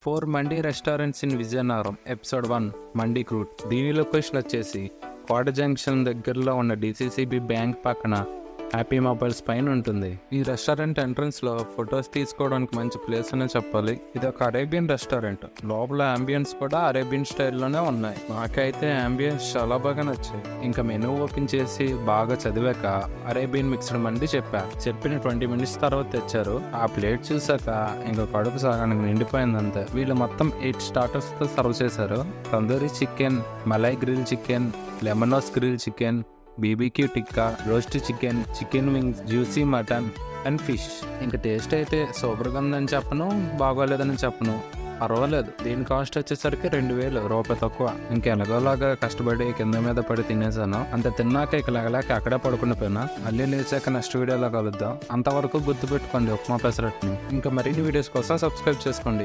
4 mandi restaurants in Vizianagaram episode 1 mandi crude. దీని location వచ్చేసి కోట junction దగ్గరలో ఉన్న డిసిసిబి బ్యాంక్ పక్కన హ్యాపీ మొబైల్స్ పైన ఉంటుంది. ఈ రెస్టారెంట్ ఎంట్రన్స్ లో ఫొటోస్ తీసుకోవడానికి మంచి ప్లేస్ అనే చెప్పాలి. ఇది ఒక అరేబియన్ రెస్టారెంట్. లోపల అంబియన్స్ కూడా అరేబియన్ స్టైల్లోనే ఉన్నాయి. నాకైతే అంబియన్స్ చాలా బాగా నచ్చాయి. ఇంకా మెనూ ఓపెన్ చేసి బాగా చదివాక అరేబియన్ మిక్స్డ్ మండి చెప్పిన 20 మినిట్స్ తర్వాత తెచ్చారు. ఆ ప్లేట్ చూసాక ఇంకా కడుపు సగానికి నిండిపోయింది అంతే. వీళ్ళు మొత్తం 8 స్టార్టర్స్ తో సర్వ్ చేశారు. Tandoori chicken, malai grill chicken, లెమనోస్ grill chicken, BBQ tikka, roast chicken, chicken wings, juicy mutton and fish. ఇంకా టేస్ట్ అయితే సూపర్గా ఉందని చెప్పను, బాగోలేదని చెప్పను, పర్వాలేదు. దీని కాస్ట్ వచ్చేసరికి 2000 రూపాయి తక్కువ. ఇంకెలాగోలాగా కష్టపడి కింద మీద పడి తినేసాను. అంత తిన్నాక ఇక లేక అక్కడే పడుకుని పోయినా. మళ్ళీ లేచాక నెక్స్ట్ వీడియోలో కలుద్దాం. అంతవరకు గుర్తుపెట్టుకోండి ఉప్మా పెసరట్టుని. ఇంకా మరిన్ని వీడియోస్ కోసం సబ్స్క్రైబ్ చేసుకోండి.